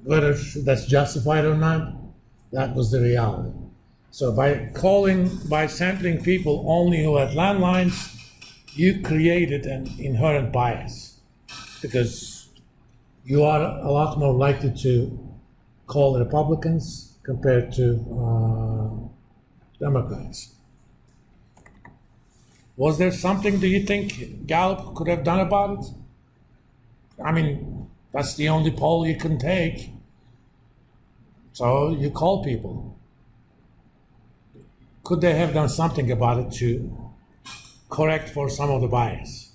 whether that's justified or not, that was the reality. So by sampling people only who had landlines, you created an inherent bias because you are a lot more likely to call Republicans compared to Democrats. Was there something, do you think, Gallup could have done about it? I mean, that's the only poll you can take. So you call people. Could they have done something about it to correct for some of the bias?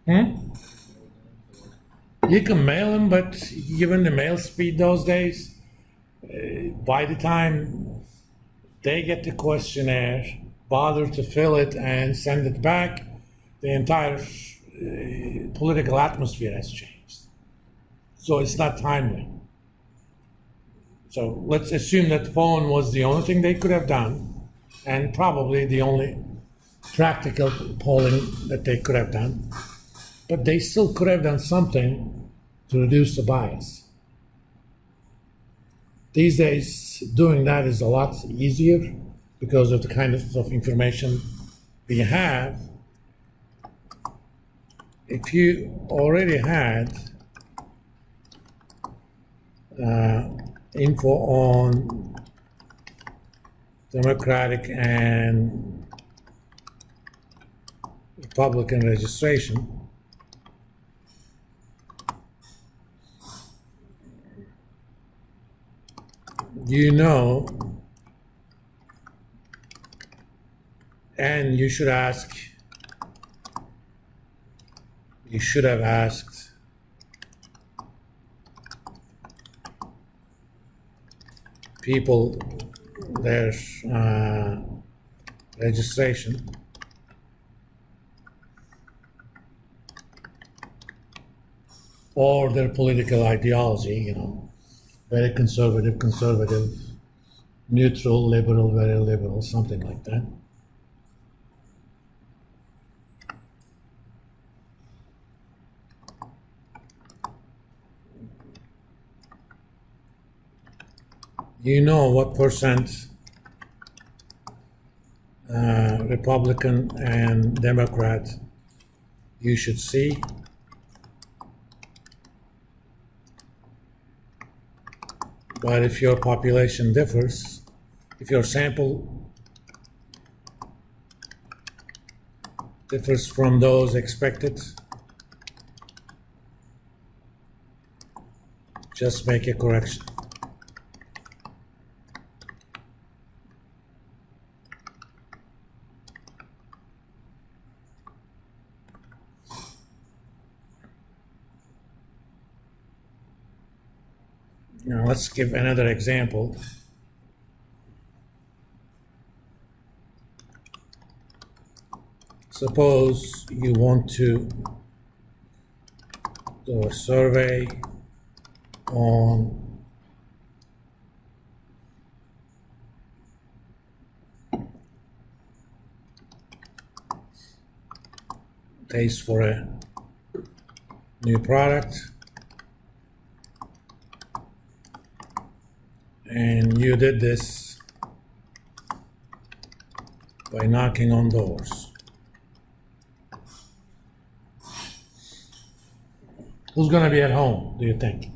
You can mail them, but given the mail speed those days, by the time they get the questionnaire, bother to fill it and send it back, the entire political atmosphere has changed. So it's not timely. So let's assume that phone was the only thing they could have done, and probably the only practical polling that they could have done. But they still could have done something to reduce the bias. These days, doing that is a lot easier because of the kind of information we have. If you already had info on Democratic and Republican registration, you know, and you should have asked people their registration or their political ideology, you know, very conservative, neutral, liberal, very liberal, something like that. You know what percent Republican and Democrat you should see. But if your population differs, if your sample differs from those expected, just make a correction. Now let's give another example. Suppose you want to do a survey on taste for a new product, and you did this by knocking on doors. Who's going to be at home, do you think?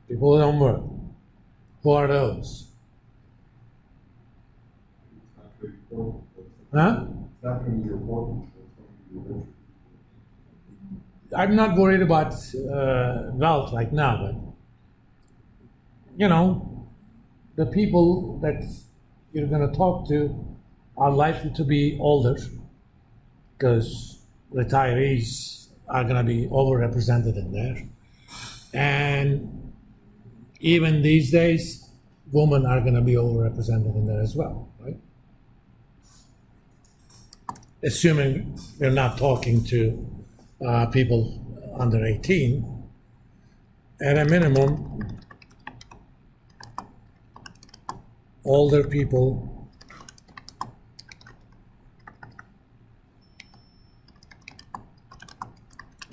People who don't work. Who are those? Huh? I'm not worried about wealth right now, but you know, the people that you're going to talk to are likely to be older because retirees are going to be overrepresented in there. And even these days, women are going to be overrepresented in there as well, right? Assuming we're not talking to people under 18, at a minimum, older people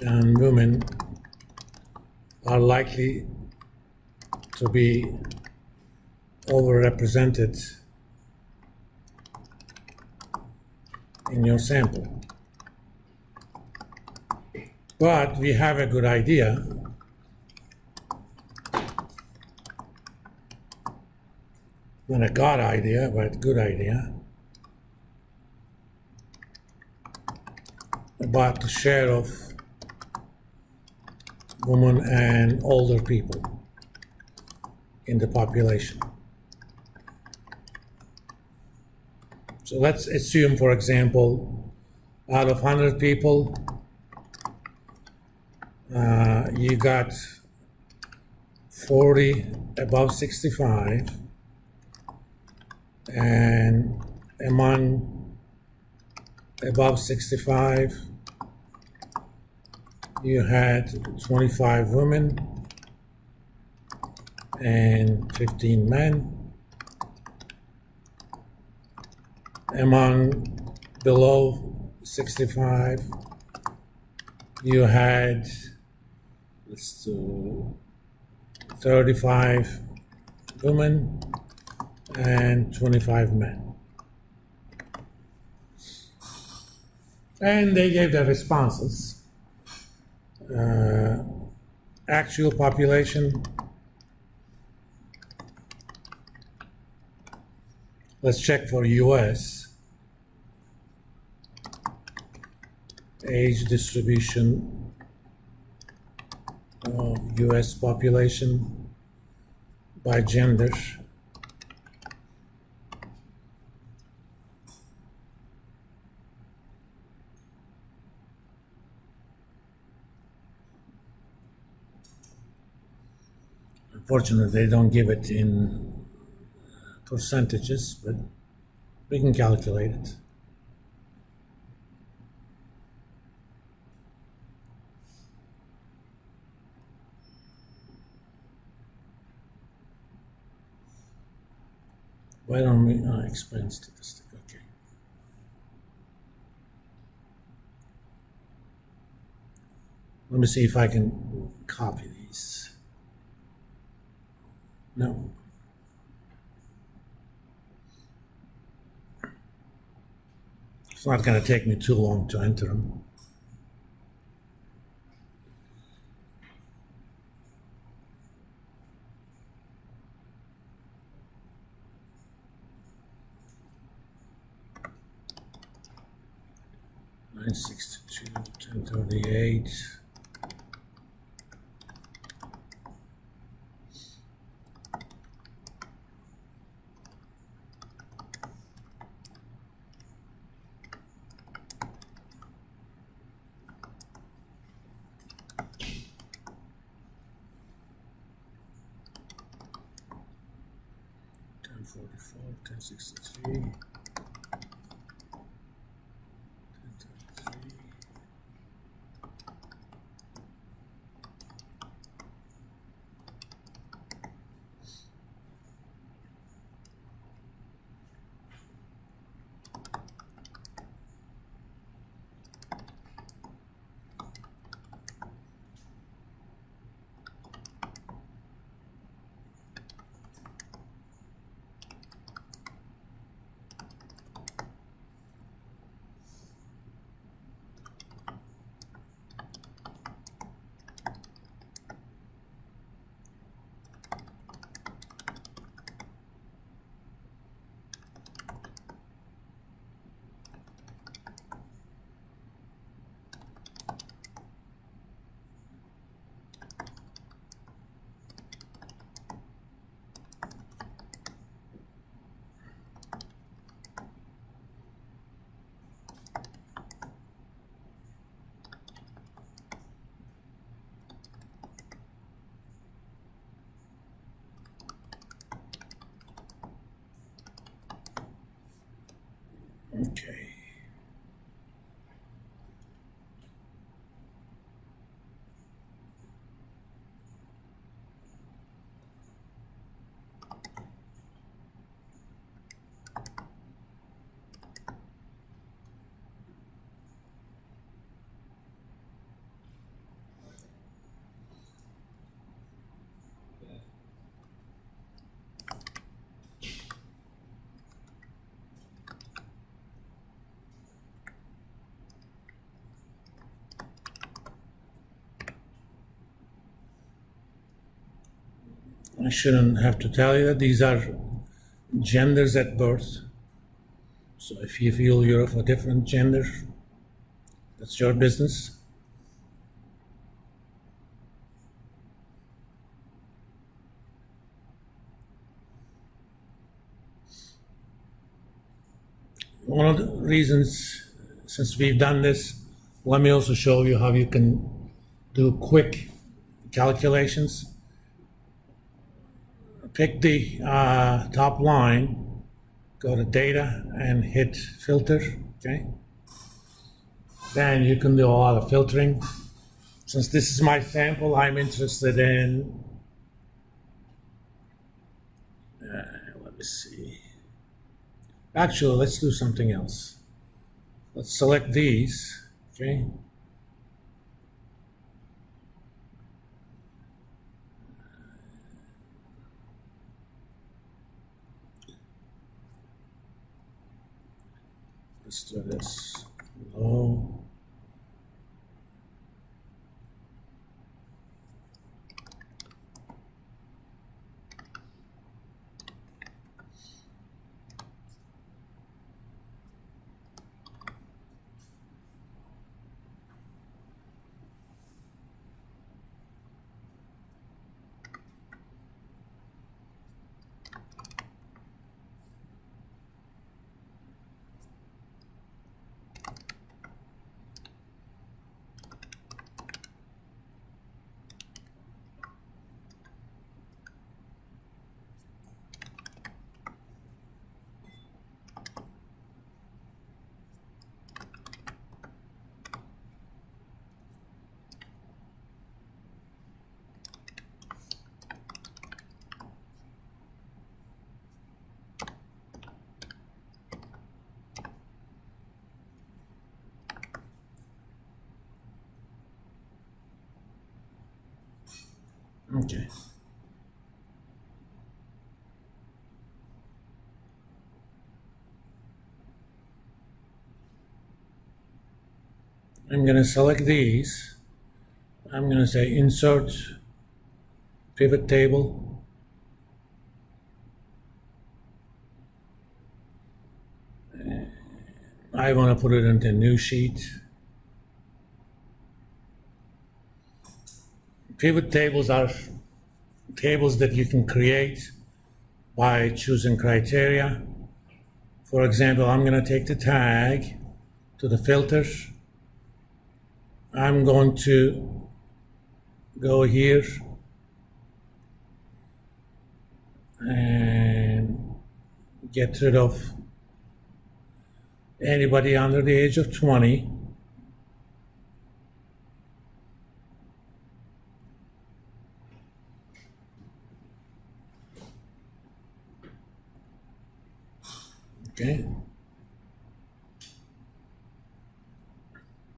and women are likely to be overrepresented in your sample. But we have a good idea not a God idea, but good idea about the share of women and older people in the population. So let's assume, for example, out of 100 people, you got 40 above 65, and among above 65, you had 25 women and 15 men. Among below 65, you had 35 women and 25 men. And they gave their responses. Actual population, let's check for US. Age distribution of US population by gender. Unfortunately, they don't give it in percentages, but we can calculate it. Why don't we explain statistic? Okay. Let me see if I can copy these. No. It's not going to take me too long to enter them. $962, $1038. $1044, $1063. Okay. I shouldn't have to tell you that these are genders at birth. So if you feel you're of a different gender, that's your business. One of the reasons, since we've done this, let me also show you how you can do quick calculations. Pick the top line, go to data and hit filter, okay? Then you can do a lot of filtering. Since this is my sample, I'm interested in, let me see. Actually, let's do something else. Let's select these, okay? Let's do this low. Okay. I'm going to select these. I'm going to say insert pivot table. I want to put it into new sheet. Pivot tables are tables that you can create by choosing criteria. For example, I'm going to take the tag to the filter. I'm going to go here and get rid of anybody under the age of 20. Okay.